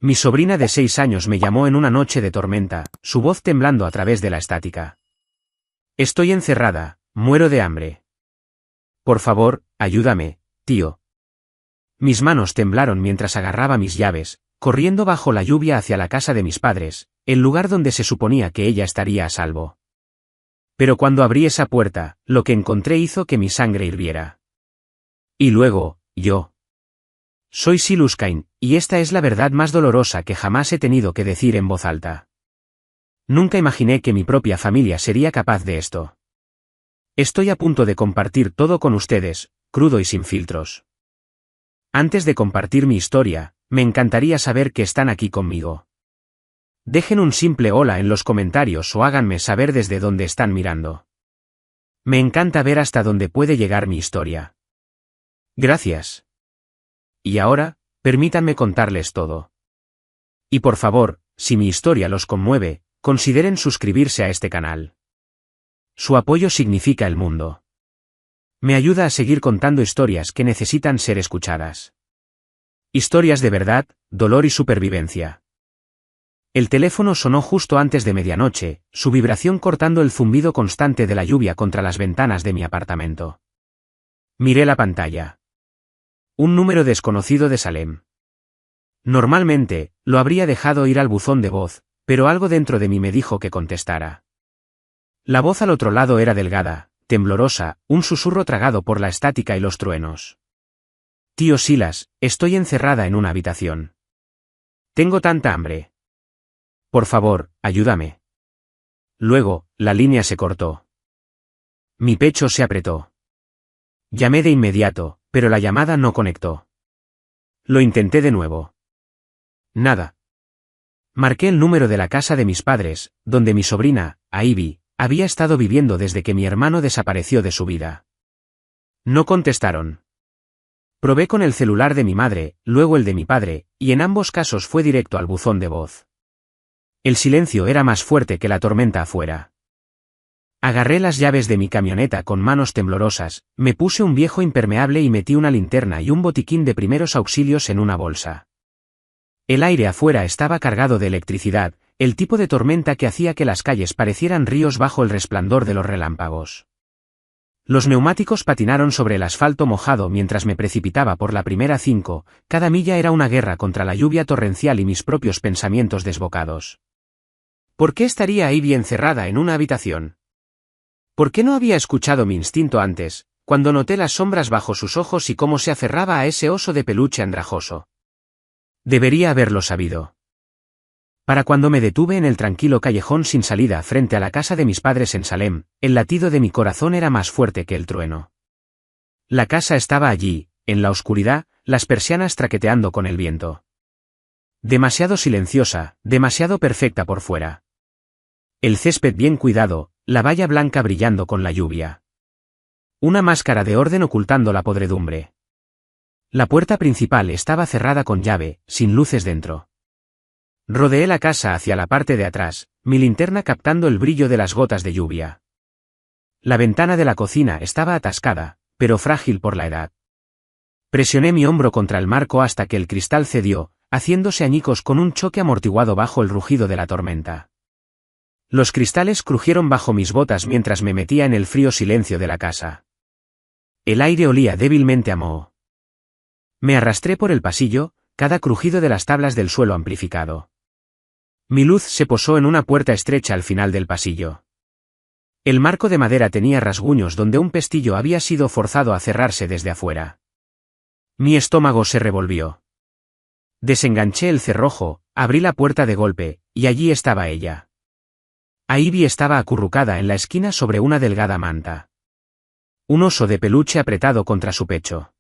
Mi sobrina de 6 años me llamó en una noche de tormenta, su voz temblando a través de la estática. Estoy encerrada, muero de hambre. Por favor, ayúdame, tío. Mis manos temblaron mientras agarraba mis llaves, corriendo bajo la lluvia hacia la casa de mis padres, el lugar donde se suponía que ella estaría a salvo. Pero cuando abrí esa puerta, lo que encontré hizo que mi sangre hirviera. Y luego, yo. Soy Siluskain, y esta es la verdad más dolorosa que jamás he tenido que decir en voz alta. Nunca imaginé que mi propia familia sería capaz de esto. Estoy a punto de compartir todo con ustedes, crudo y sin filtros. Antes de compartir mi historia, me encantaría saber que están aquí conmigo. Dejen un simple hola en los comentarios o háganme saber desde dónde están mirando. Me encanta ver hasta dónde puede llegar mi historia. Gracias. Y ahora, permítanme contarles todo. Y por favor, si mi historia los conmueve, consideren suscribirse a este canal. Su apoyo significa el mundo. Me ayuda a seguir contando historias que necesitan ser escuchadas. Historias de verdad, dolor y supervivencia. El teléfono sonó justo antes de medianoche, su vibración cortando el zumbido constante de la lluvia contra las ventanas de mi apartamento. Miré la pantalla. Un número desconocido de Salem. Normalmente, lo habría dejado ir al buzón de voz, pero algo dentro de mí me dijo que contestara. La voz al otro lado era delgada, temblorosa, un susurro tragado por la estática y los truenos. Tío Silas, estoy encerrada en una habitación. Tengo tanta hambre. Por favor, ayúdame. Luego, la línea se cortó. Mi pecho se apretó. Llamé de inmediato, pero la llamada no conectó. Lo intenté de nuevo. Nada. Marqué el número de la casa de mis padres, donde mi sobrina, Ivy, había estado viviendo desde que mi hermano desapareció de su vida. No contestaron. Probé con el celular de mi madre, luego el de mi padre, y en ambos casos fue directo al buzón de voz. El silencio era más fuerte que la tormenta afuera. Agarré las llaves de mi camioneta con manos temblorosas, me puse un viejo impermeable y metí una linterna y un botiquín de primeros auxilios en una bolsa. El aire afuera estaba cargado de electricidad, el tipo de tormenta que hacía que las calles parecieran ríos bajo el resplandor de los relámpagos. Los neumáticos patinaron sobre el asfalto mojado mientras me precipitaba por la primera 5, cada milla era una guerra contra la lluvia torrencial y mis propios pensamientos desbocados. ¿Por qué estaría Ivy encerrada en una habitación? ¿Por qué no había escuchado mi instinto antes, cuando noté las sombras bajo sus ojos y cómo se aferraba a ese oso de peluche andrajoso? Debería haberlo sabido. Para cuando me detuve en el tranquilo callejón sin salida frente a la casa de mis padres en Salem, el latido de mi corazón era más fuerte que el trueno. La casa estaba allí, en la oscuridad, las persianas traqueteando con el viento. Demasiado silenciosa, demasiado perfecta por fuera. El césped bien cuidado, la valla blanca brillando con la lluvia. Una máscara de orden ocultando la podredumbre. La puerta principal estaba cerrada con llave, sin luces dentro. Rodeé la casa hacia la parte de atrás, mi linterna captando el brillo de las gotas de lluvia. La ventana de la cocina estaba atascada, pero frágil por la edad. Presioné mi hombro contra el marco hasta que el cristal cedió, haciéndose añicos con un choque amortiguado bajo el rugido de la tormenta. Los cristales crujieron bajo mis botas mientras me metía en el frío silencio de la casa. El aire olía débilmente a moho. Me arrastré por el pasillo, cada crujido de las tablas del suelo amplificado. Mi luz se posó en una puerta estrecha al final del pasillo. El marco de madera tenía rasguños donde un pestillo había sido forzado a cerrarse desde afuera. Mi estómago se revolvió. Desenganché el cerrojo, abrí la puerta de golpe, y allí estaba ella. Ivy estaba acurrucada en la esquina sobre una delgada manta. Un oso de peluche apretado contra su pecho.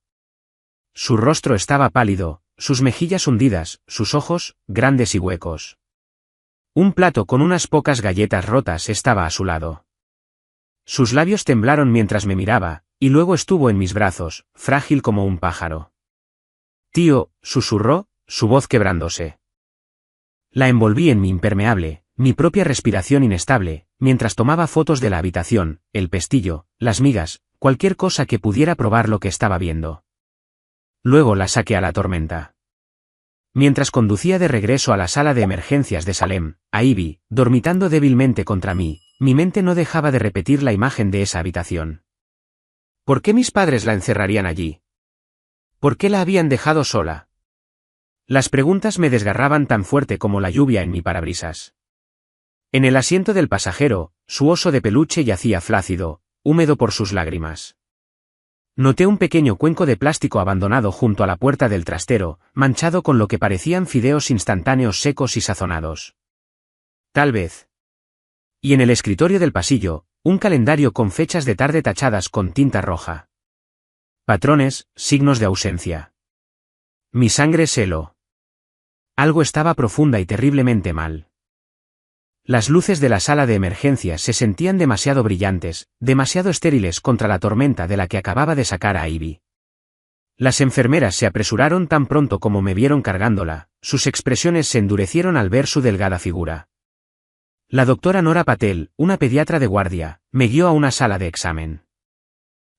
Su rostro estaba pálido, sus mejillas hundidas, sus ojos, grandes y huecos. Un plato con unas pocas galletas rotas estaba a su lado. Sus labios temblaron mientras me miraba, y luego estuvo en mis brazos, frágil como un pájaro. Tío, susurró, su voz quebrándose. La envolví en mi impermeable, mi propia respiración inestable, mientras tomaba fotos de la habitación, el pestillo, las migas, cualquier cosa que pudiera probar lo que estaba viendo. Luego la saqué a la tormenta. Mientras conducía de regreso a la sala de emergencias de Salem, a Ivy, dormitando débilmente contra mí, mi mente no dejaba de repetir la imagen de esa habitación. ¿Por qué mis padres la encerrarían allí? ¿Por qué la habían dejado sola? Las preguntas me desgarraban tan fuerte como la lluvia en mi parabrisas. En el asiento del pasajero, su oso de peluche yacía flácido, húmedo por sus lágrimas. Noté un pequeño cuenco de plástico abandonado junto a la puerta del trastero, manchado con lo que parecían fideos instantáneos secos y sazonados. Tal vez. Y en el escritorio del pasillo, un calendario con fechas de tarde tachadas con tinta roja. Patrones, signos de ausencia. Mi sangre se heló. Algo estaba profunda y terriblemente mal. Las luces de la sala de emergencias se sentían demasiado brillantes, demasiado estériles contra la tormenta de la que acababa de sacar a Ivy. Las enfermeras se apresuraron tan pronto como me vieron cargándola, sus expresiones se endurecieron al ver su delgada figura. La doctora Nora Patel, una pediatra de guardia, me guió a una sala de examen.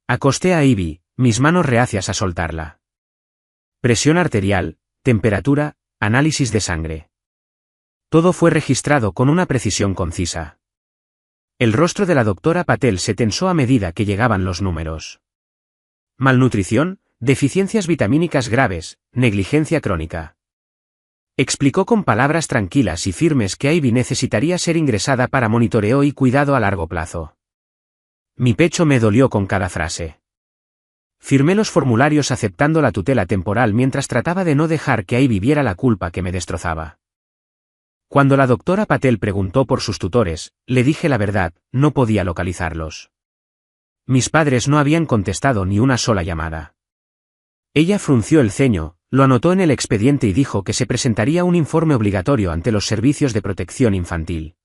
Acosté a Ivy, mis manos reacias a soltarla. Presión arterial, temperatura, análisis de sangre. Todo fue registrado con una precisión concisa. El rostro de la doctora Patel se tensó a medida que llegaban los números. Malnutrición, deficiencias vitamínicas graves, negligencia crónica. Explicó con palabras tranquilas y firmes que Ivy necesitaría ser ingresada para monitoreo y cuidado a largo plazo. Mi pecho me dolió con cada frase. Firmé los formularios aceptando la tutela temporal mientras trataba de no dejar que Ivy viera la culpa que me destrozaba. Cuando la doctora Patel preguntó por sus tutores, le dije la verdad, no podía localizarlos. Mis padres no habían contestado ni una sola llamada. Ella frunció el ceño, lo anotó en el expediente y dijo que se presentaría un informe obligatorio ante los servicios de protección infantil.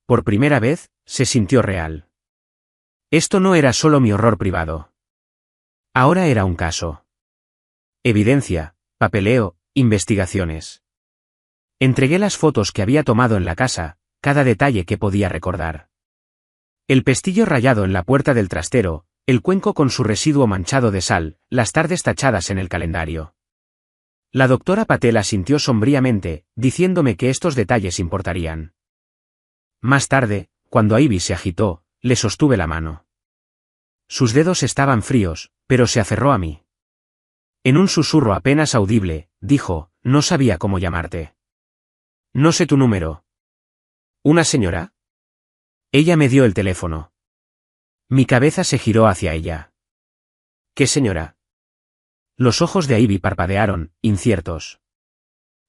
Por primera vez, se sintió real. Esto no era solo mi horror privado. Ahora era un caso. Evidencia, papeleo, investigaciones. Entregué las fotos que había tomado en la casa, cada detalle que podía recordar. El pestillo rayado en la puerta del trastero, el cuenco con su residuo manchado de sal, las tardes tachadas en el calendario. La doctora Patel asintió sombríamente, diciéndome que estos detalles importarían. Más tarde, cuando Ivy se agitó, le sostuve la mano. Sus dedos estaban fríos, pero se aferró a mí. En un susurro apenas audible, dijo, no sabía cómo llamarte. No sé tu número. ¿Una señora? Ella me dio el teléfono. Mi cabeza se giró hacia ella. ¿Qué señora? Los ojos de Ivy parpadearon, inciertos.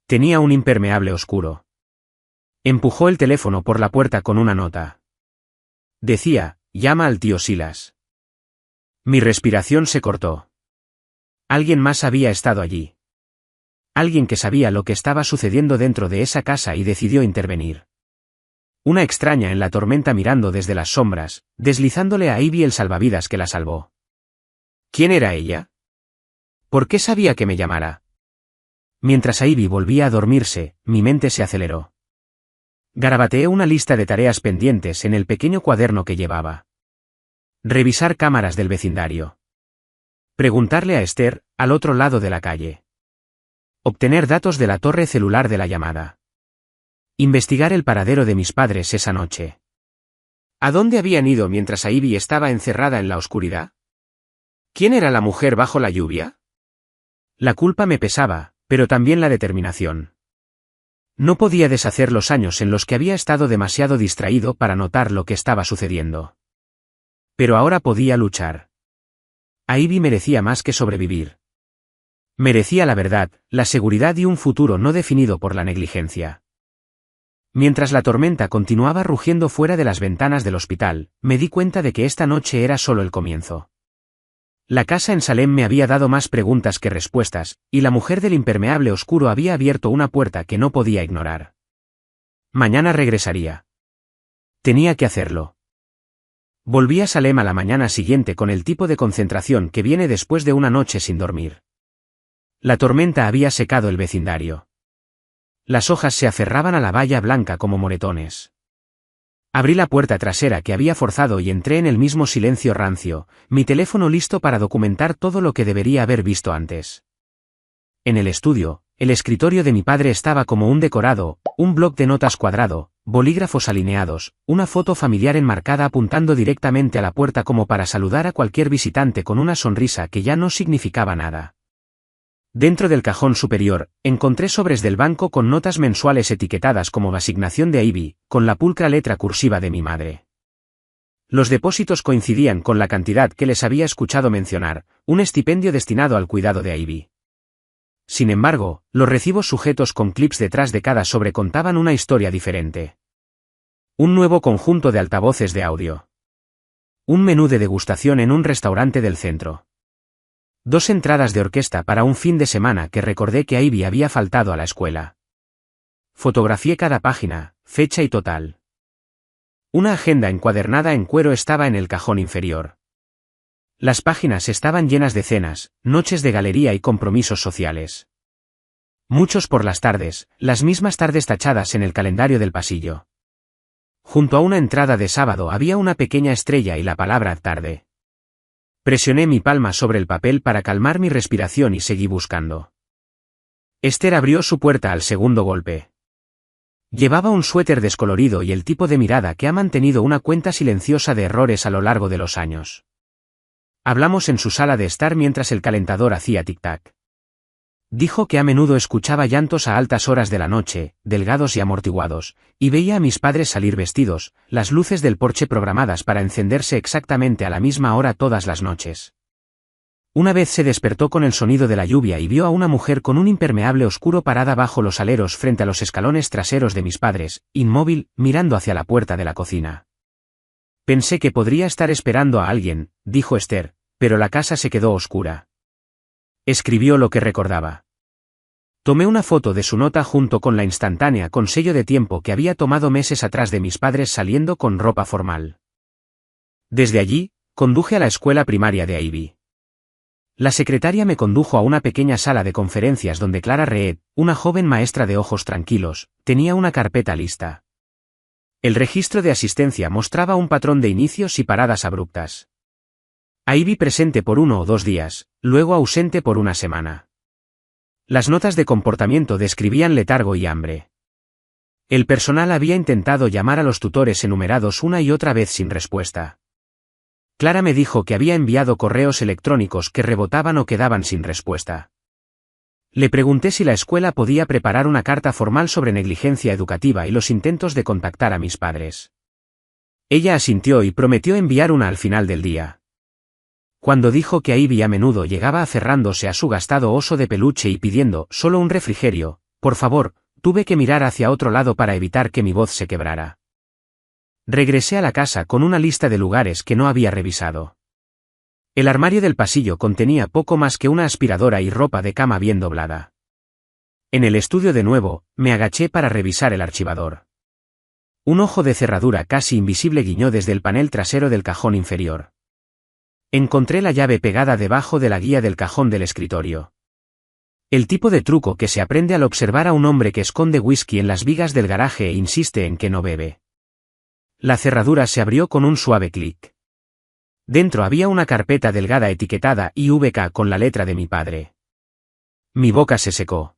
Tenía un impermeable oscuro. Empujó el teléfono por la puerta con una nota. Decía, llama al tío Silas. Mi respiración se cortó. Alguien más había estado allí. Alguien que sabía lo que estaba sucediendo dentro de esa casa y decidió intervenir. Una extraña en la tormenta mirando desde las sombras, deslizándole a Ivy el salvavidas que la salvó. ¿Quién era ella? ¿Por qué sabía que me llamara? Mientras Ivy volvía a dormirse, mi mente se aceleró. Garabateé una lista de tareas pendientes en el pequeño cuaderno que llevaba. Revisar cámaras del vecindario. Preguntarle a Esther, al otro lado de la calle. Obtener datos de la torre celular de la llamada. Investigar el paradero de mis padres esa noche. ¿A dónde habían ido mientras Ivy estaba encerrada en la oscuridad? ¿Quién era la mujer bajo la lluvia? La culpa me pesaba, pero también la determinación. No podía deshacer los años en los que había estado demasiado distraído para notar lo que estaba sucediendo. Pero ahora podía luchar. Ivy merecía más que sobrevivir. Merecía la verdad, la seguridad y un futuro no definido por la negligencia. Mientras la tormenta continuaba rugiendo fuera de las ventanas del hospital, me di cuenta de que esta noche era solo el comienzo. La casa en Salem me había dado más preguntas que respuestas, y la mujer del impermeable oscuro había abierto una puerta que no podía ignorar. Mañana regresaría. Tenía que hacerlo. Volví a Salem a la mañana siguiente con el tipo de concentración que viene después de una noche sin dormir. La tormenta había secado el vecindario. Las hojas se aferraban a la valla blanca como moretones. Abrí la puerta trasera que había forzado y entré en el mismo silencio rancio, mi teléfono listo para documentar todo lo que debería haber visto antes. En el estudio, el escritorio de mi padre estaba como un decorado, un bloc de notas cuadrado, bolígrafos alineados, una foto familiar enmarcada apuntando directamente a la puerta como para saludar a cualquier visitante con una sonrisa que ya no significaba nada. Dentro del cajón superior, encontré sobres del banco con notas mensuales etiquetadas como asignación de Ivy, con la pulcra letra cursiva de mi madre. Los depósitos coincidían con la cantidad que les había escuchado mencionar, un estipendio destinado al cuidado de Ivy. Sin embargo, los recibos sujetos con clips detrás de cada sobre contaban una historia diferente. Un nuevo conjunto de altavoces de audio. Un menú de degustación en un restaurante del centro. 2 entradas de orquesta para un fin de semana que recordé que Ivy había faltado a la escuela. Fotografié cada página, fecha y total. Una agenda encuadernada en cuero estaba en el cajón inferior. Las páginas estaban llenas de cenas, noches de galería y compromisos sociales. Muchos por las tardes, las mismas tardes tachadas en el calendario del pasillo. Junto a una entrada de sábado había una pequeña estrella y la palabra tarde. Presioné mi palma sobre el papel para calmar mi respiración y seguí buscando. Esther abrió su puerta al segundo golpe. Llevaba un suéter descolorido y el tipo de mirada que ha mantenido una cuenta silenciosa de errores a lo largo de los años. Hablamos en su sala de estar mientras el calentador hacía tic-tac. Dijo que a menudo escuchaba llantos a altas horas de la noche, delgados y amortiguados, y veía a mis padres salir vestidos, las luces del porche programadas para encenderse exactamente a la misma hora todas las noches. Una vez se despertó con el sonido de la lluvia y vio a una mujer con un impermeable oscuro parada bajo los aleros frente a los escalones traseros de mis padres, inmóvil, mirando hacia la puerta de la cocina. Pensé que podría estar esperando a alguien, dijo Esther, pero la casa se quedó oscura. Escribió lo que recordaba. Tomé una foto de su nota junto con la instantánea con sello de tiempo que había tomado meses atrás de mis padres saliendo con ropa formal. Desde allí, conduje a la escuela primaria de Ivy. La secretaria me condujo a una pequeña sala de conferencias donde Clara Reed, una joven maestra de ojos tranquilos, tenía una carpeta lista. El registro de asistencia mostraba un patrón de inicios y paradas abruptas. Ivy presente por 1 o 2 días, luego ausente por una semana. Las notas de comportamiento describían letargo y hambre. El personal había intentado llamar a los tutores enumerados una y otra vez sin respuesta. Clara me dijo que había enviado correos electrónicos que rebotaban o quedaban sin respuesta. Le pregunté si la escuela podía preparar una carta formal sobre negligencia educativa y los intentos de contactar a mis padres. Ella asintió y prometió enviar una al final del día. Cuando dijo que Ivy a menudo llegaba aferrándose a su gastado oso de peluche y pidiendo solo un refrigerio, por favor, tuve que mirar hacia otro lado para evitar que mi voz se quebrara. Regresé a la casa con una lista de lugares que no había revisado. El armario del pasillo contenía poco más que una aspiradora y ropa de cama bien doblada. En el estudio de nuevo, me agaché para revisar el archivador. Un ojo de cerradura casi invisible guiñó desde el panel trasero del cajón inferior. Encontré la llave pegada debajo de la guía del cajón del escritorio. El tipo de truco que se aprende al observar a un hombre que esconde whisky en las vigas del garaje e insiste en que no bebe. La cerradura se abrió con un suave clic. Dentro había una carpeta delgada etiquetada IVK con la letra de mi padre. Mi boca se secó.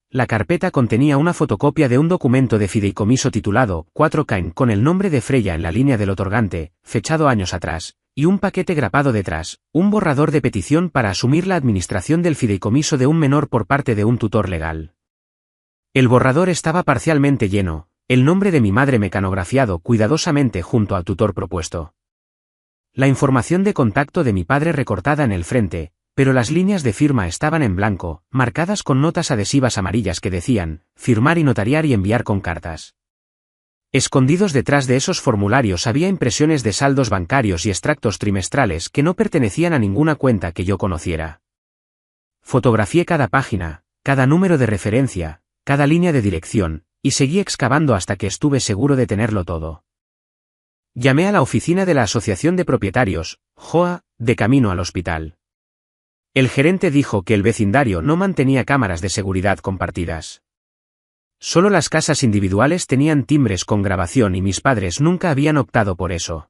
La carpeta contenía una fotocopia de un documento de fideicomiso titulado 4K con el nombre de Freya en la línea del otorgante, fechado años atrás, y un paquete grapado detrás, un borrador de petición para asumir la administración del fideicomiso de un menor por parte de un tutor legal. El borrador estaba parcialmente lleno, el nombre de mi madre mecanografiado cuidadosamente junto al tutor propuesto. La información de contacto de mi padre recortada en el frente, pero las líneas de firma estaban en blanco, marcadas con notas adhesivas amarillas que decían, firmar y notariar y enviar con cartas. Escondidos detrás de esos formularios había impresiones de saldos bancarios y extractos trimestrales que no pertenecían a ninguna cuenta que yo conociera. Fotografié cada página, cada número de referencia, cada línea de dirección, y seguí excavando hasta que estuve seguro de tenerlo todo. Llamé a la oficina de la Asociación de Propietarios, JOA, de camino al hospital. El gerente dijo que el vecindario no mantenía cámaras de seguridad compartidas. Solo las casas individuales tenían timbres con grabación y mis padres nunca habían optado por eso.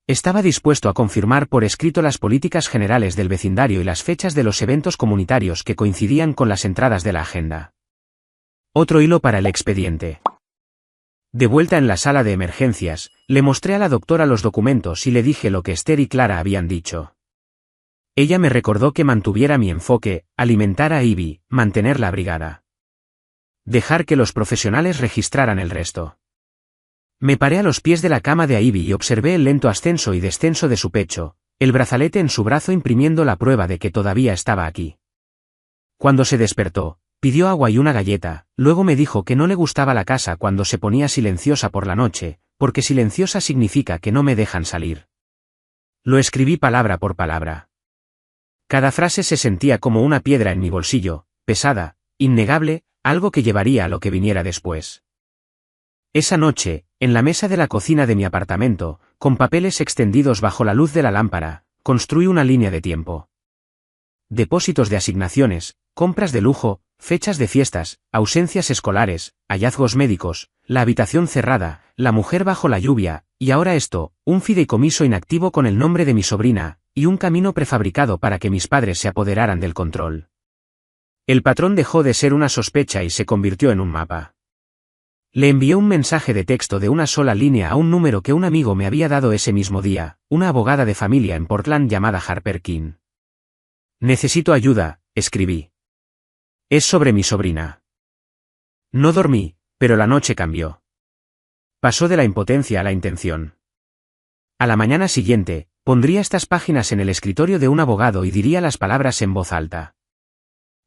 Estaba dispuesto a confirmar por escrito las políticas generales del vecindario y las fechas de los eventos comunitarios que coincidían con las entradas de la agenda. Otro hilo para el expediente. De vuelta en la sala de emergencias, le mostré a la doctora los documentos y le dije lo que Esther y Clara habían dicho. Ella me recordó que mantuviera mi enfoque, alimentar a Ivy, mantenerla abrigada. Dejar que los profesionales registraran el resto. Me paré a los pies de la cama de Ivy y observé el lento ascenso y descenso de su pecho, el brazalete en su brazo imprimiendo la prueba de que todavía estaba aquí. Cuando se despertó, pidió agua y una galleta, luego me dijo que no le gustaba la casa cuando se ponía silenciosa por la noche, porque silenciosa significa que no me dejan salir. Lo escribí palabra por palabra. Cada frase se sentía como una piedra en mi bolsillo, pesada, innegable, algo que llevaría a lo que viniera después. Esa noche, en la mesa de la cocina de mi apartamento, con papeles extendidos bajo la luz de la lámpara, construí una línea de tiempo. Depósitos de asignaciones, compras de lujo, fechas de fiestas, ausencias escolares, hallazgos médicos, la habitación cerrada, la mujer bajo la lluvia, y ahora esto, un fideicomiso inactivo con el nombre de mi sobrina, y un camino prefabricado para que mis padres se apoderaran del control. El patrón dejó de ser una sospecha y se convirtió en un mapa. Le envié un mensaje de texto de una sola línea a un número que un amigo me había dado ese mismo día, una abogada de familia en Portland llamada Harper King. Necesito ayuda, escribí. Es sobre mi sobrina. No dormí, pero la noche cambió. Pasó de la impotencia a la intención. A la mañana siguiente, pondría estas páginas en el escritorio de un abogado y diría las palabras en voz alta.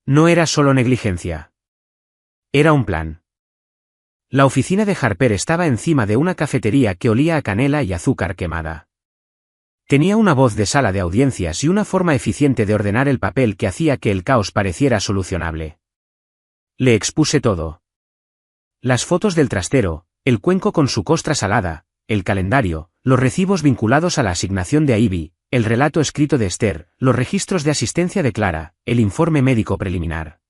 No era solo negligencia. Era un plan. La oficina de Harper estaba encima de una cafetería que olía a canela y azúcar quemada. Tenía una voz de sala de audiencias y una forma eficiente de ordenar el papel que hacía que el caos pareciera solucionable. Le expuse todo. Las fotos del trastero, el cuenco con su costra salada, el calendario, los recibos vinculados a la asignación de Ivy, el relato escrito de Esther, los registros de asistencia de Clara, el informe médico preliminar.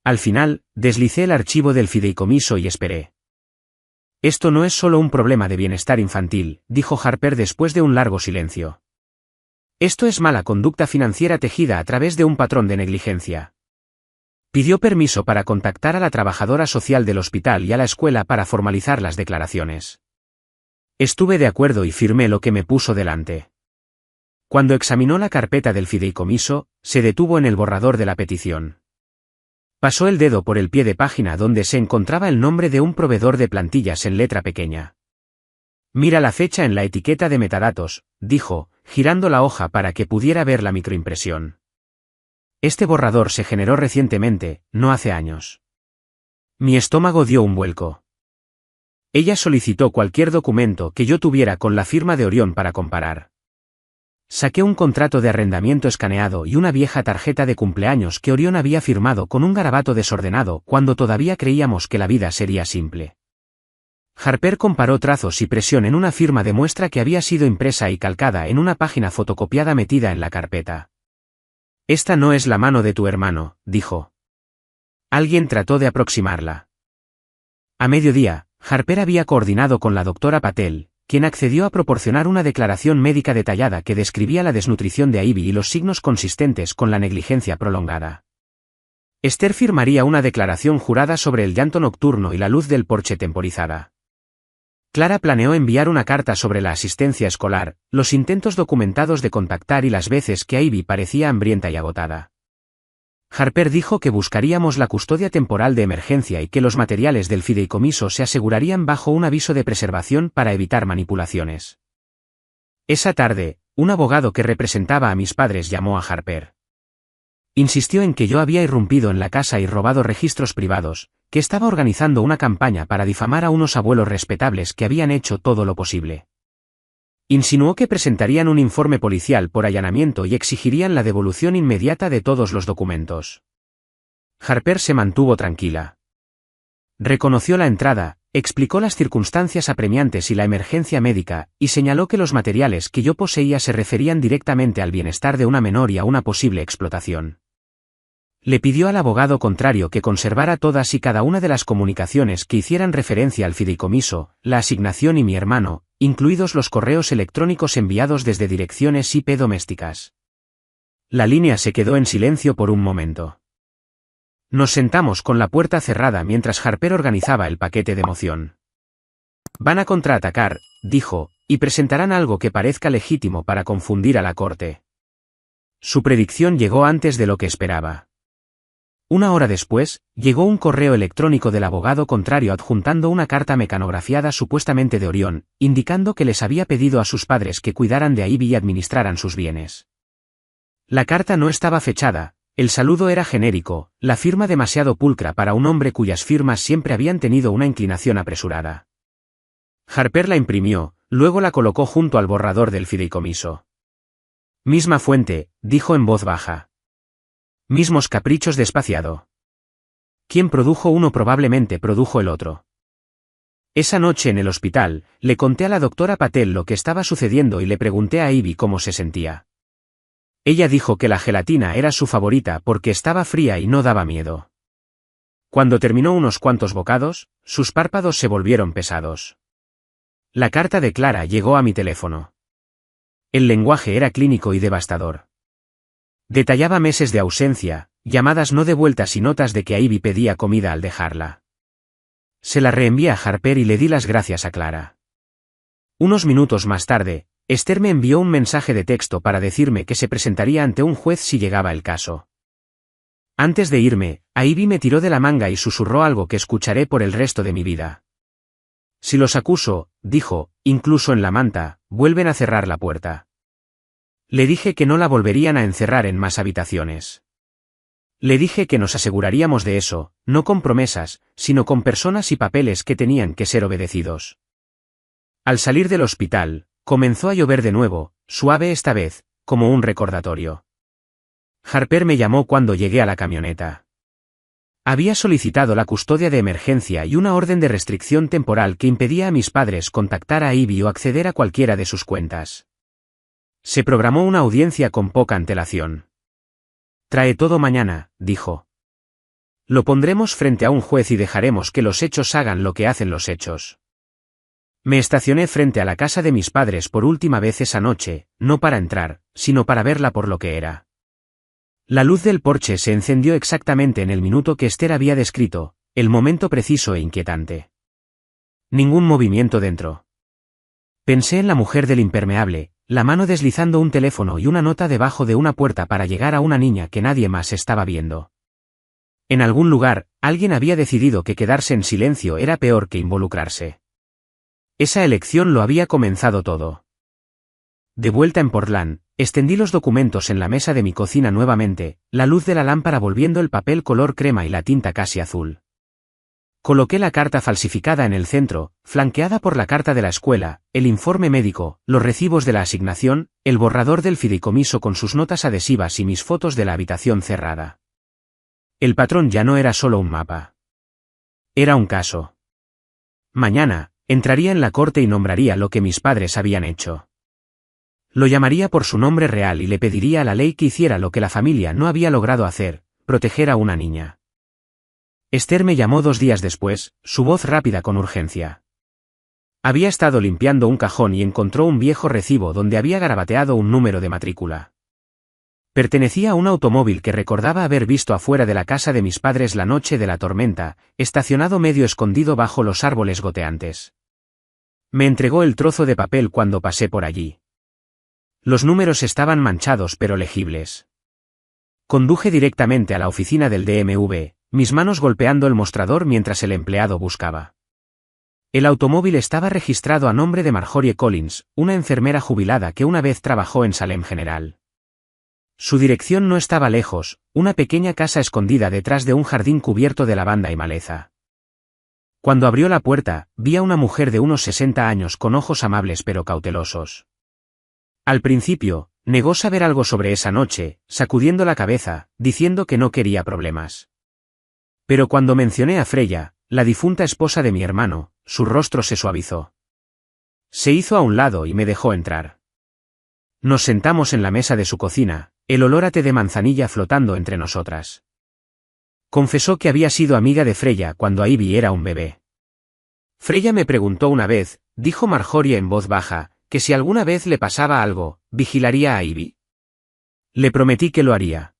Al final, deslicé el archivo del fideicomiso y esperé. Esto no es solo un problema de bienestar infantil, dijo Harper después de un largo silencio. Esto es mala conducta financiera tejida a través de un patrón de negligencia. Pidió permiso para contactar a la trabajadora social del hospital y a la escuela para formalizar las declaraciones. Estuve de acuerdo y firmé lo que me puso delante. Cuando examinó la carpeta del fideicomiso, se detuvo en el borrador de la petición. Pasó el dedo por el pie de página donde se encontraba el nombre de un proveedor de plantillas en letra pequeña. Mira la fecha en la etiqueta de metadatos, dijo, girando la hoja para que pudiera ver la microimpresión. Este borrador se generó recientemente, no hace años. Mi estómago dio un vuelco. Ella solicitó cualquier documento que yo tuviera con la firma de Orión para comparar. Saqué un contrato de arrendamiento escaneado y una vieja tarjeta de cumpleaños que Orión había firmado con un garabato desordenado cuando todavía creíamos que la vida sería simple. Harper comparó trazos y presión en una firma de muestra que había sido impresa y calcada en una página fotocopiada metida en la carpeta. Esta no es la mano de tu hermano, dijo. Alguien trató de aproximarla. A mediodía, Harper había coordinado con la doctora Patel, quien accedió a proporcionar una declaración médica detallada que describía la desnutrición de Ivy y los signos consistentes con la negligencia prolongada. Esther firmaría una declaración jurada sobre el llanto nocturno y la luz del porche temporizada. Clara planeó enviar una carta sobre la asistencia escolar, los intentos documentados de contactar y las veces que Ivy parecía hambrienta y agotada. Harper dijo que buscaríamos la custodia temporal de emergencia y que los materiales del fideicomiso se asegurarían bajo un aviso de preservación para evitar manipulaciones. Esa tarde, un abogado que representaba a mis padres llamó a Harper. Insistió en que yo había irrumpido en la casa y robado registros privados, que estaba organizando una campaña para difamar a unos abuelos respetables que habían hecho todo lo posible. Insinuó que presentarían un informe policial por allanamiento y exigirían la devolución inmediata de todos los documentos. Harper se mantuvo tranquila. Reconoció la entrada, explicó las circunstancias apremiantes y la emergencia médica, y señaló que los materiales que yo poseía se referían directamente al bienestar de una menor y a una posible explotación. Le pidió al abogado contrario que conservara todas y cada una de las comunicaciones que hicieran referencia al fideicomiso, la asignación y mi hermano, incluidos los correos electrónicos enviados desde direcciones IP domésticas. La línea se quedó en silencio por un momento. Nos sentamos con la puerta cerrada mientras Harper organizaba el paquete de moción. Van a contraatacar, dijo, y presentarán algo que parezca legítimo para confundir a la corte. Su predicción llegó antes de lo que esperaba. Una hora después, llegó un correo electrónico del abogado contrario adjuntando una carta mecanografiada supuestamente de Orión, indicando que les había pedido a sus padres que cuidaran de Ivy y administraran sus bienes. La carta no estaba fechada, el saludo era genérico, la firma demasiado pulcra para un hombre cuyas firmas siempre habían tenido una inclinación apresurada. Harper la imprimió, luego la colocó junto al borrador del fideicomiso. Misma fuente, dijo en voz baja. Mismos caprichos de espaciado. Quien produjo uno probablemente produjo el otro. Esa noche en el hospital, le conté a la doctora Patel lo que estaba sucediendo y le pregunté a Ivy cómo se sentía. Ella dijo que la gelatina era su favorita porque estaba fría y no daba miedo. Cuando terminó unos cuantos bocados, sus párpados se volvieron pesados. La carta de Clara llegó a mi teléfono. El lenguaje era clínico y devastador. Detallaba meses de ausencia, llamadas no devueltas y notas de que Ivy pedía comida al dejarla. Se la reenvié a Harper y le di las gracias a Clara. Unos minutos más tarde, Esther me envió un mensaje de texto para decirme que se presentaría ante un juez si llegaba el caso. Antes de irme, Ivy me tiró de la manga y susurró algo que escucharé por el resto de mi vida. Si los acuso, dijo, incluso en la manta, vuelven a cerrar la puerta. Le dije que no la volverían a encerrar en más habitaciones. Le dije que nos aseguraríamos de eso, no con promesas, sino con personas y papeles que tenían que ser obedecidos. Al salir del hospital, comenzó a llover de nuevo, suave esta vez, como un recordatorio. Harper me llamó cuando llegué a la camioneta. Había solicitado la custodia de emergencia y una orden de restricción temporal que impedía a mis padres contactar a Ivy o acceder a cualquiera de sus cuentas. Se programó una audiencia con poca antelación. Trae todo mañana, dijo. Lo pondremos frente a un juez y dejaremos que los hechos hagan lo que hacen los hechos. Me estacioné frente a la casa de mis padres por última vez esa noche, no para entrar, sino para verla por lo que era. La luz del porche se encendió exactamente en el minuto que Esther había descrito, el momento preciso e inquietante. Ningún movimiento dentro. Pensé en la mujer del impermeable, la mano deslizando un teléfono y una nota debajo de una puerta para llegar a una niña que nadie más estaba viendo. En algún lugar, alguien había decidido que quedarse en silencio era peor que involucrarse. Esa elección lo había comenzado todo. De vuelta en Portland, extendí los documentos en la mesa de mi cocina nuevamente, la luz de la lámpara volviendo el papel color crema y la tinta casi azul. Coloqué la carta falsificada en el centro, flanqueada por la carta de la escuela, el informe médico, los recibos de la asignación, el borrador del fideicomiso con sus notas adhesivas y mis fotos de la habitación cerrada. El patrón ya no era solo un mapa. Era un caso. Mañana, entraría en la corte y nombraría lo que mis padres habían hecho. Lo llamaría por su nombre real y le pediría a la ley que hiciera lo que la familia no había logrado hacer, proteger a una niña. Esther me llamó 2 días después, su voz rápida con urgencia. Había estado limpiando un cajón y encontró un viejo recibo donde había garabateado un número de matrícula. Pertenecía a un automóvil que recordaba haber visto afuera de la casa de mis padres la noche de la tormenta, estacionado medio escondido bajo los árboles goteantes. Me entregó el trozo de papel cuando pasé por allí. Los números estaban manchados pero legibles. Conduje directamente a la oficina del DMV, mis manos golpeando el mostrador mientras el empleado buscaba. El automóvil estaba registrado a nombre de Marjorie Collins, una enfermera jubilada que una vez trabajó en Salem General. Su dirección no estaba lejos, una pequeña casa escondida detrás de un jardín cubierto de lavanda y maleza. Cuando abrió la puerta, vi a una mujer de unos 60 años con ojos amables pero cautelosos. Al principio, negó saber algo sobre esa noche, sacudiendo la cabeza, diciendo que no quería problemas. Pero cuando mencioné a Freya, la difunta esposa de mi hermano, su rostro se suavizó. Se hizo a un lado y me dejó entrar. Nos sentamos en la mesa de su cocina, el olor a té de manzanilla flotando entre nosotras. Confesó que había sido amiga de Freya cuando Ivy era un bebé. Freya me preguntó una vez, dijo Marjorie en voz baja, que si alguna vez le pasaba algo, vigilaría a Ivy. Le prometí que lo haría.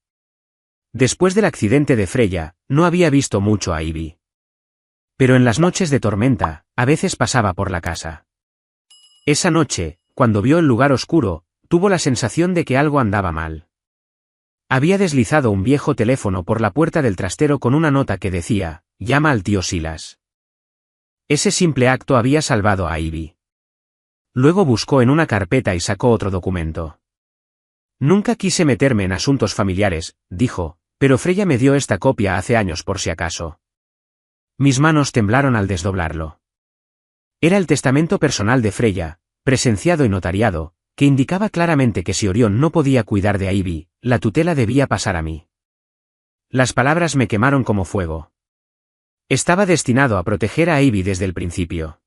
Después del accidente de Freya, no había visto mucho a Ivy. Pero en las noches de tormenta, a veces pasaba por la casa. Esa noche, cuando vio el lugar oscuro, tuvo la sensación de que algo andaba mal. Había deslizado un viejo teléfono por la puerta del trastero con una nota que decía, «Llama al tío Silas». Ese simple acto había salvado a Ivy. Luego buscó en una carpeta y sacó otro documento. «Nunca quise meterme en asuntos familiares», dijo, «pero Freya me dio esta copia hace años por si acaso». Mis manos temblaron al desdoblarlo. Era el testamento personal de Freya, presenciado y notariado, que indicaba claramente que si Orión no podía cuidar de Ivy, la tutela debía pasar a mí. Las palabras me quemaron como fuego. Estaba destinado a proteger a Ivy desde el principio.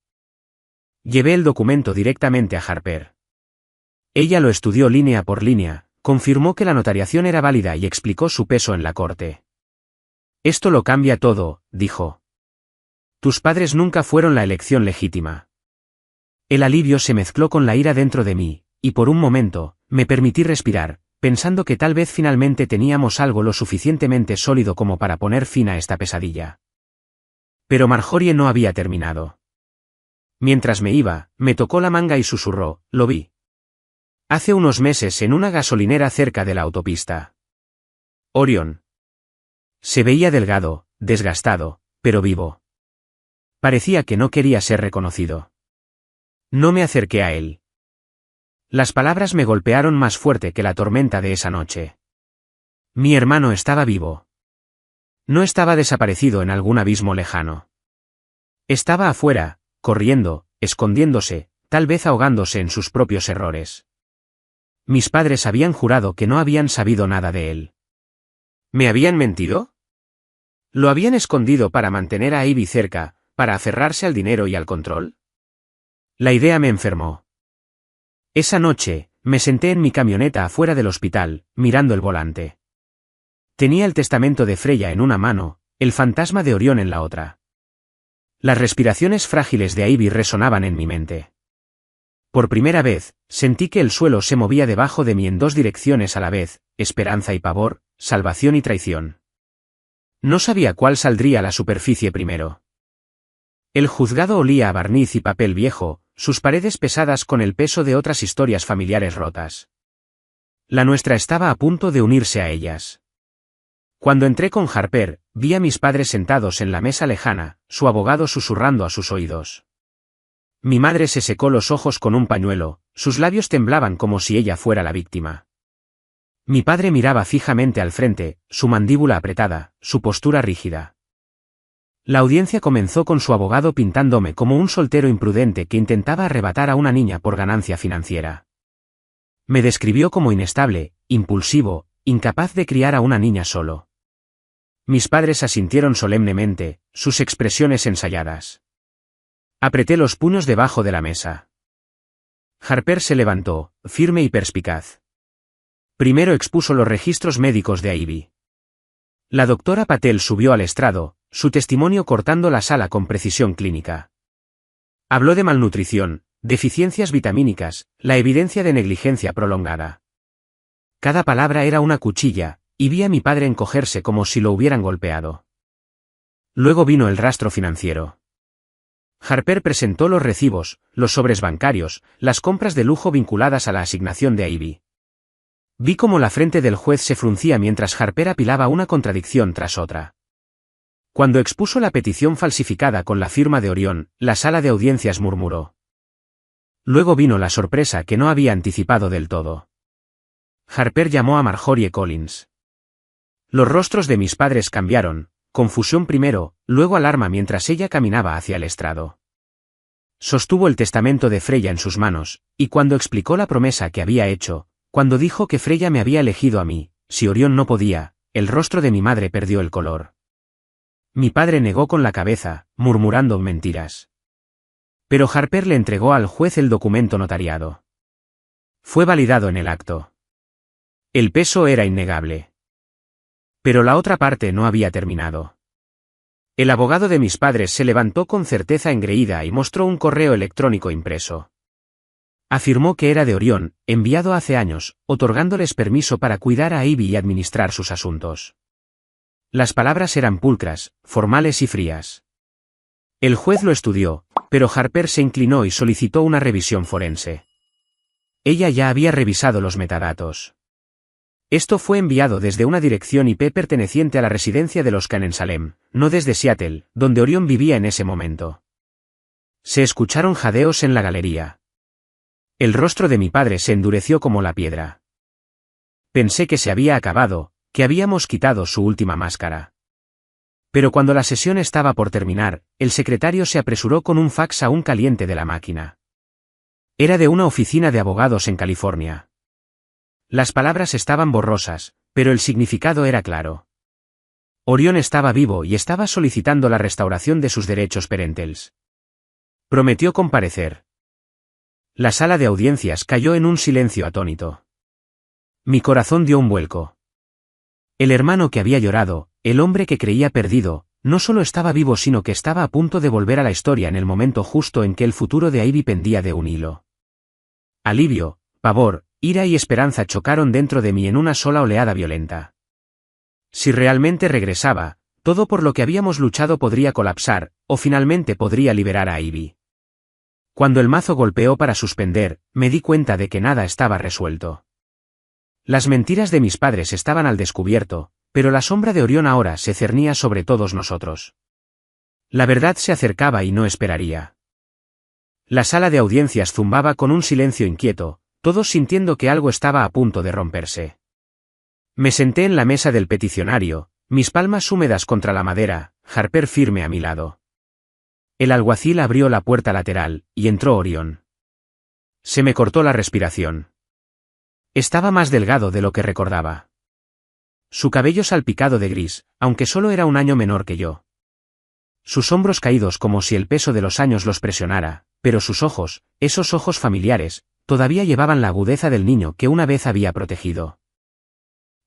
Llevé el documento directamente a Harper. Ella lo estudió línea por línea, confirmó que la notariación era válida y explicó su peso en la corte. «Esto lo cambia todo», dijo. «Tus padres nunca fueron la elección legítima». El alivio se mezcló con la ira dentro de mí, y por un momento, me permití respirar, pensando que tal vez finalmente teníamos algo lo suficientemente sólido como para poner fin a esta pesadilla. Pero Marjorie no había terminado. Mientras me iba, me tocó la manga y susurró, «Lo vi. Hace unos meses en una gasolinera cerca de la autopista. Orión». Se veía delgado, desgastado, pero vivo. Parecía que no quería ser reconocido. No me acerqué a él. Las palabras me golpearon más fuerte que la tormenta de esa noche. Mi hermano estaba vivo. No estaba desaparecido en algún abismo lejano. Estaba afuera, corriendo, escondiéndose, tal vez ahogándose en sus propios errores. Mis padres habían jurado que no habían sabido nada de él. ¿Me habían mentido? ¿Lo habían escondido para mantener a Ivy cerca, para aferrarse al dinero y al control? La idea me enfermó. Esa noche, me senté en mi camioneta afuera del hospital, mirando el volante. Tenía el testamento de Freya en una mano, el fantasma de Orión en la otra. Las respiraciones frágiles de Ivy resonaban en mi mente. Por primera vez, sentí que el suelo se movía debajo de mí en dos direcciones a la vez, esperanza y pavor, salvación y traición. No sabía cuál saldría a la superficie primero. El juzgado olía a barniz y papel viejo, sus paredes pesadas con el peso de otras historias familiares rotas. La nuestra estaba a punto de unirse a ellas. Cuando entré con Harper, vi a mis padres sentados en la mesa lejana, su abogado susurrando a sus oídos. Mi madre se secó los ojos con un pañuelo, sus labios temblaban como si ella fuera la víctima. Mi padre miraba fijamente al frente, su mandíbula apretada, su postura rígida. La audiencia comenzó con su abogado pintándome como un soltero imprudente que intentaba arrebatar a una niña por ganancia financiera. Me describió como inestable, impulsivo, incapaz de criar a una niña solo. Mis padres asintieron solemnemente, sus expresiones ensayadas. Apreté los puños debajo de la mesa. Harper se levantó, firme y perspicaz. Primero expuso los registros médicos de Ivy. La doctora Patel subió al estrado, su testimonio cortando la sala con precisión clínica. Habló de malnutrición, deficiencias vitamínicas, la evidencia de negligencia prolongada. Cada palabra era una cuchilla, y vi a mi padre encogerse como si lo hubieran golpeado. Luego vino el rastro financiero. Harper presentó los recibos, los sobres bancarios, las compras de lujo vinculadas a la asignación de Ivy. Vi cómo la frente del juez se fruncía mientras Harper apilaba una contradicción tras otra. Cuando expuso la petición falsificada con la firma de Orión, la sala de audiencias murmuró. Luego vino la sorpresa que no había anticipado del todo. Harper llamó a Marjorie Collins. Los rostros de mis padres cambiaron, confusión primero, luego alarma mientras ella caminaba hacia el estrado. Sostuvo el testamento de Freya en sus manos, y cuando explicó la promesa que había hecho, cuando dijo que Freya me había elegido a mí, si Orión no podía, el rostro de mi madre perdió el color. Mi padre negó con la cabeza, murmurando mentiras. Pero Harper le entregó al juez el documento notariado. Fue validado en el acto. El peso era innegable. Pero la otra parte no había terminado. El abogado de mis padres se levantó con certeza engreída y mostró un correo electrónico impreso. Afirmó que era de Orión, enviado hace años, otorgándoles permiso para cuidar a Ivy y administrar sus asuntos. Las palabras eran pulcras, formales y frías. El juez lo estudió, pero Harper se inclinó y solicitó una revisión forense. Ella ya había revisado los metadatos. Esto fue enviado desde una dirección IP perteneciente a la residencia de los Khan en Salem, no desde Seattle, donde Orión vivía en ese momento. Se escucharon jadeos en la galería. El rostro de mi padre se endureció como la piedra. Pensé que se había acabado, que habíamos quitado su última máscara. Pero cuando la sesión estaba por terminar, el secretario se apresuró con un fax aún caliente de la máquina. Era de una oficina de abogados en California. Las palabras estaban borrosas, pero el significado era claro. Orión estaba vivo y estaba solicitando la restauración de sus derechos parentales. Prometió comparecer. La sala de audiencias cayó en un silencio atónito. Mi corazón dio un vuelco. El hermano que había llorado, el hombre que creía perdido, no solo estaba vivo sino que estaba a punto de volver a la historia en el momento justo en que el futuro de Ivy pendía de un hilo. Alivio, pavor, ira y esperanza chocaron dentro de mí en una sola oleada violenta. Si realmente regresaba, todo por lo que habíamos luchado podría colapsar, o finalmente podría liberar a Ivy. Cuando el mazo golpeó para suspender, me di cuenta de que nada estaba resuelto. Las mentiras de mis padres estaban al descubierto, pero la sombra de Orión ahora se cernía sobre todos nosotros. La verdad se acercaba y no esperaría. La sala de audiencias zumbaba con un silencio inquieto, todos sintiendo que algo estaba a punto de romperse. Me senté en la mesa del peticionario, mis palmas húmedas contra la madera, Harper firme a mi lado. El alguacil abrió la puerta lateral, y entró Orión. Se me cortó la respiración. Estaba más delgado de lo que recordaba. Su cabello salpicado de gris, aunque solo era un año menor que yo. Sus hombros caídos como si el peso de los años los presionara, pero sus ojos, esos ojos familiares, todavía llevaban la agudeza del niño que una vez había protegido.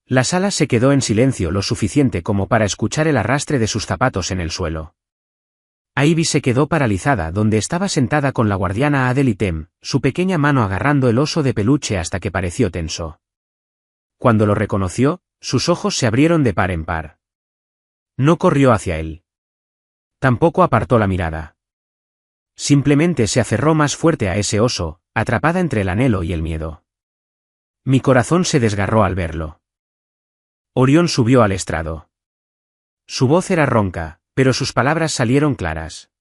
La sala se quedó en silencio lo suficiente como para escuchar el arrastre de sus zapatos en el suelo. Ivy se quedó paralizada donde estaba sentada con la guardiana Adele y Tem, su pequeña mano agarrando el oso de peluche hasta que pareció tenso. Cuando lo reconoció, sus ojos se abrieron de par en par. No corrió hacia él. Tampoco apartó la mirada. Simplemente se aferró más fuerte a ese oso, atrapada entre el anhelo y el miedo. Mi corazón se desgarró al verlo. Orión subió al estrado. Su voz era ronca, pero sus palabras salieron claras.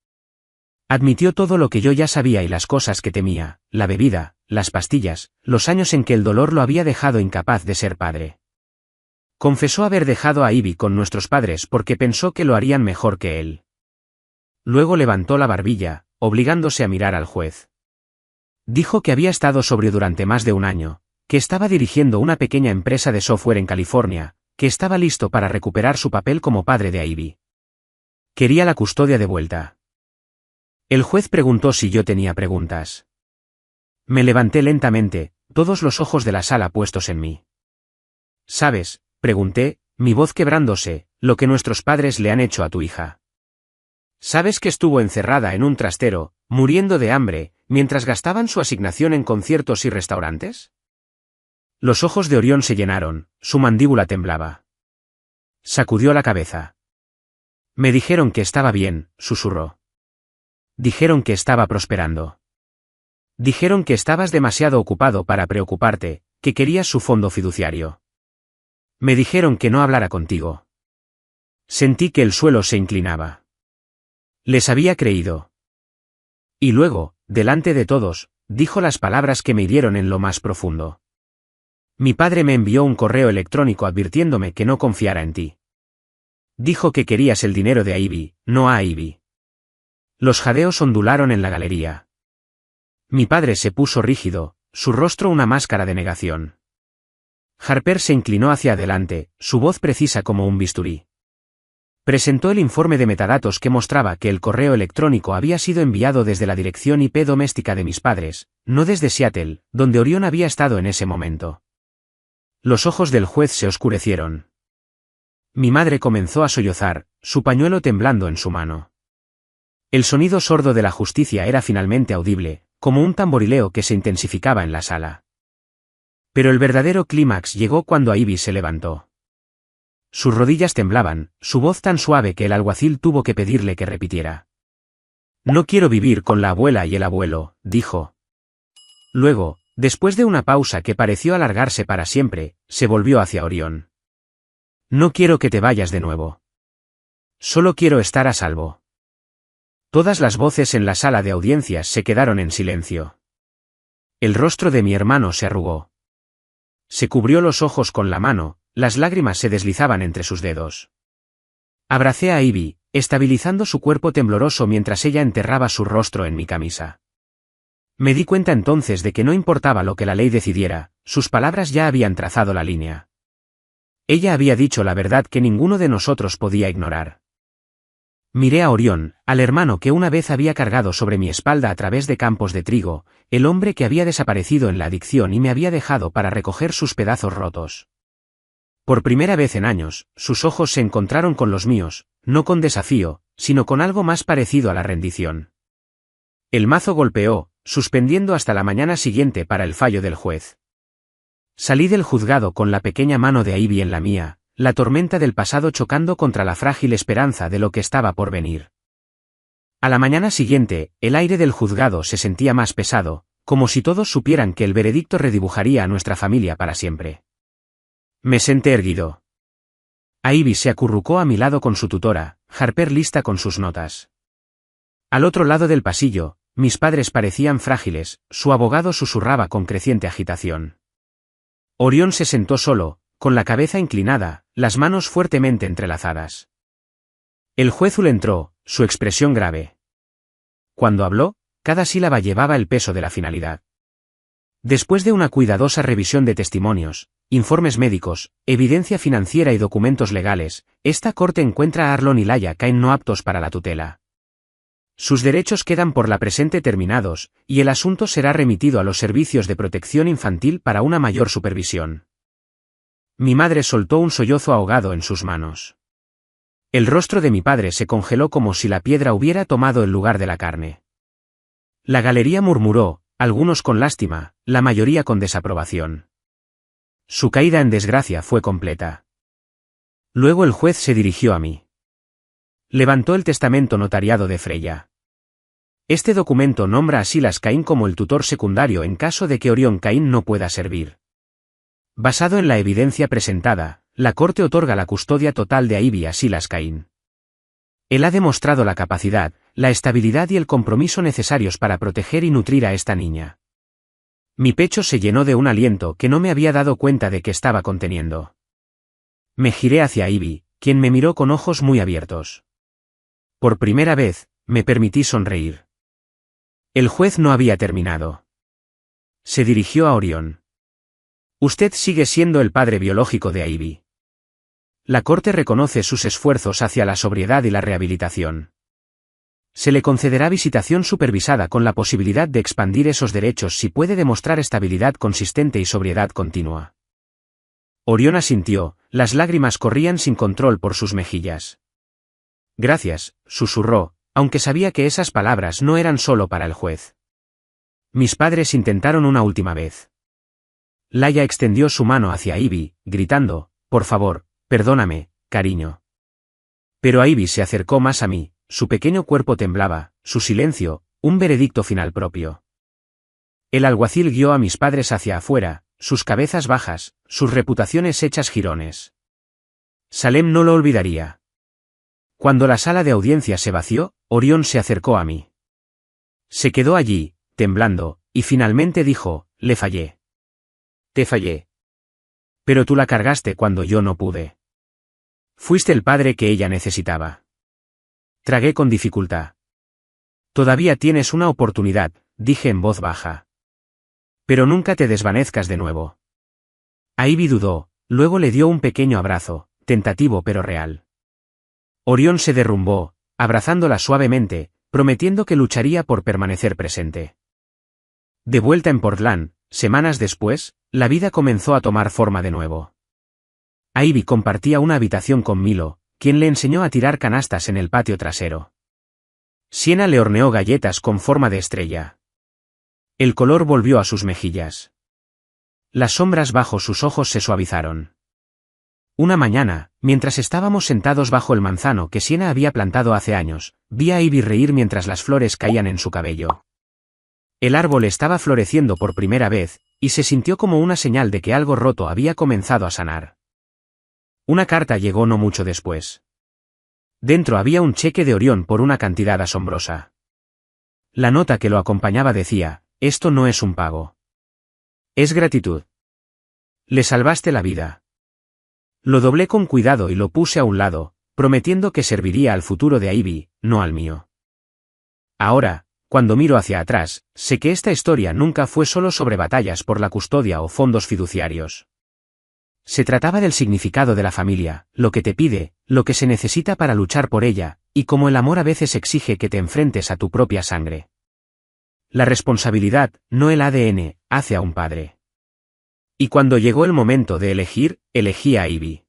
Admitió todo lo que yo ya sabía y las cosas que temía, la bebida, las pastillas, los años en que el dolor lo había dejado incapaz de ser padre. Confesó haber dejado a Ivy con nuestros padres porque pensó que lo harían mejor que él. Luego levantó la barbilla, obligándose a mirar al juez. Dijo que había estado sobrio durante más de un año, que estaba dirigiendo una pequeña empresa de software en California, que estaba listo para recuperar su papel como padre de Ivy. Quería la custodia de vuelta. El juez preguntó si yo tenía preguntas. Me levanté lentamente, todos los ojos de la sala puestos en mí. ¿Sabes?, pregunté, mi voz quebrándose, lo que nuestros padres le han hecho a tu hija. ¿Sabes que estuvo encerrada en un trastero, muriendo de hambre, mientras gastaban su asignación en conciertos y restaurantes? Los ojos de Orión se llenaron, su mandíbula temblaba. Sacudió la cabeza. Me dijeron que estaba bien, susurró. Dijeron que estaba prosperando. Dijeron que estabas demasiado ocupado para preocuparte, que querías su fondo fiduciario. Me dijeron que no hablara contigo. Sentí que el suelo se inclinaba. Les había creído. Y luego, delante de todos, dijo las palabras que me hirieron en lo más profundo. Mi padre me envió un correo electrónico advirtiéndome que no confiara en ti. Dijo que querías el dinero de Ivy, no a Ivy. Los jadeos ondularon en la galería. Mi padre se puso rígido, su rostro una máscara de negación. Harper se inclinó hacia adelante, su voz precisa como un bisturí. Presentó el informe de metadatos que mostraba que el correo electrónico había sido enviado desde la dirección IP doméstica de mis padres, no desde Seattle, donde Orión había estado en ese momento. Los ojos del juez se oscurecieron. Mi madre comenzó a sollozar, su pañuelo temblando en su mano. El sonido sordo de la justicia era finalmente audible, como un tamborileo que se intensificaba en la sala. Pero el verdadero clímax llegó cuando Ivy se levantó. Sus rodillas temblaban, su voz tan suave que el alguacil tuvo que pedirle que repitiera. «No quiero vivir con la abuela y el abuelo», dijo. Luego, después de una pausa que pareció alargarse para siempre, se volvió hacia Orión. «No quiero que te vayas de nuevo. Solo quiero estar a salvo». Todas las voces en la sala de audiencias se quedaron en silencio. El rostro de mi hermano se arrugó. Se cubrió los ojos con la mano, las lágrimas se deslizaban entre sus dedos. Abracé a Ivy, estabilizando su cuerpo tembloroso mientras ella enterraba su rostro en mi camisa. Me di cuenta entonces de que no importaba lo que la ley decidiera, sus palabras ya habían trazado la línea. Ella había dicho la verdad que ninguno de nosotros podía ignorar. Miré a Orión, al hermano que una vez había cargado sobre mi espalda a través de campos de trigo, el hombre que había desaparecido en la adicción y me había dejado para recoger sus pedazos rotos. Por primera vez en años, sus ojos se encontraron con los míos, no con desafío, sino con algo más parecido a la rendición. El mazo golpeó, suspendiendo hasta la mañana siguiente para el fallo del juez. Salí del juzgado con la pequeña mano de Ivy en la mía, la tormenta del pasado chocando contra la frágil esperanza de lo que estaba por venir. A la mañana siguiente, el aire del juzgado se sentía más pesado, como si todos supieran que el veredicto redibujaría a nuestra familia para siempre. Me senté erguido. Ivy se acurrucó a mi lado con su tutora, Harper lista con sus notas. Al otro lado del pasillo, mis padres parecían frágiles, su abogado susurraba con creciente agitación. Orión se sentó solo, con la cabeza inclinada, las manos fuertemente entrelazadas. El juez entró, su expresión grave. Cuando habló, cada sílaba llevaba el peso de la finalidad. Después de una cuidadosa revisión de testimonios, informes médicos, evidencia financiera y documentos legales, esta corte encuentra a Arlon y Laia Cain no aptos para la tutela. Sus derechos quedan por la presente terminados, y el asunto será remitido a los servicios de protección infantil para una mayor supervisión. Mi madre soltó un sollozo ahogado en sus manos. El rostro de mi padre se congeló como si la piedra hubiera tomado el lugar de la carne. La galería murmuró, algunos con lástima, la mayoría con desaprobación. Su caída en desgracia fue completa. Luego el juez se dirigió a mí. Levantó el testamento notariado de Freya. Este documento nombra a Silas Cain como el tutor secundario en caso de que Orión Cain no pueda servir. Basado en la evidencia presentada, la Corte otorga la custodia total de Ivy a Silas Cain. Él ha demostrado la capacidad, la estabilidad y el compromiso necesarios para proteger y nutrir a esta niña. Mi pecho se llenó de un aliento que no me había dado cuenta de que estaba conteniendo. Me giré hacia Ivy, quien me miró con ojos muy abiertos. Por primera vez, me permití sonreír. El juez no había terminado. Se dirigió a Orión. Usted sigue siendo el padre biológico de Ivy. La Corte reconoce sus esfuerzos hacia la sobriedad y la rehabilitación. Se le concederá visitación supervisada con la posibilidad de expandir esos derechos si puede demostrar estabilidad consistente y sobriedad continua. Orión asintió, las lágrimas corrían sin control por sus mejillas. Gracias, susurró, aunque sabía que esas palabras no eran solo para el juez. Mis padres intentaron una última vez. Laia extendió su mano hacia Ivy, gritando, por favor, perdóname, cariño. Pero Ivy se acercó más a mí, su pequeño cuerpo temblaba, su silencio, un veredicto final propio. El alguacil guió a mis padres hacia afuera, sus cabezas bajas, sus reputaciones hechas jirones. Salem no lo olvidaría. Cuando la sala de audiencia se vació, Orión se acercó a mí. Se quedó allí, temblando, y finalmente dijo, le fallé. Te fallé. Pero tú la cargaste cuando yo no pude. Fuiste el padre que ella necesitaba. Tragué con dificultad. Todavía tienes una oportunidad, dije en voz baja. Pero nunca te desvanezcas de nuevo. Ivy dudó, luego le dio un pequeño abrazo, tentativo pero real. Orión se derrumbó, abrazándola suavemente, prometiendo que lucharía por permanecer presente. De vuelta en Portland, semanas después, la vida comenzó a tomar forma de nuevo. Ivy compartía una habitación con Milo, quien le enseñó a tirar canastas en el patio trasero. Sienna le horneó galletas con forma de estrella. El color volvió a sus mejillas. Las sombras bajo sus ojos se suavizaron. Una mañana, mientras estábamos sentados bajo el manzano que Sienna había plantado hace años, vi a Ivy reír mientras las flores caían en su cabello. El árbol estaba floreciendo por primera vez, y se sintió como una señal de que algo roto había comenzado a sanar. Una carta llegó no mucho después. Dentro había un cheque de Orión por una cantidad asombrosa. La nota que lo acompañaba decía: esto no es un pago. Es gratitud. Le salvaste la vida. Lo doblé con cuidado y lo puse a un lado, prometiendo que serviría al futuro de Ivy, no al mío. Ahora, cuando miro hacia atrás, sé que esta historia nunca fue solo sobre batallas por la custodia o fondos fiduciarios. Se trataba del significado de la familia, lo que te pide, lo que se necesita para luchar por ella, y cómo el amor a veces exige que te enfrentes a tu propia sangre. La responsabilidad, no el ADN, hace a un padre. Y cuando llegó el momento de elegir, elegí a Ivy.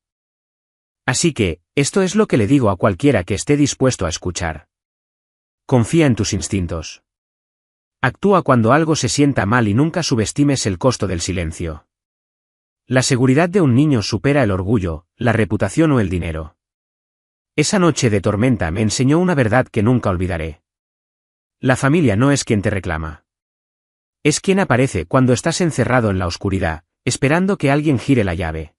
Así que, esto es lo que le digo a cualquiera que esté dispuesto a escuchar. Confía en tus instintos. Actúa cuando algo se sienta mal y nunca subestimes el costo del silencio. La seguridad de un niño supera el orgullo, la reputación o el dinero. Esa noche de tormenta me enseñó una verdad que nunca olvidaré. La familia no es quien te reclama. Es quien aparece cuando estás encerrado en la oscuridad, esperando que alguien gire la llave.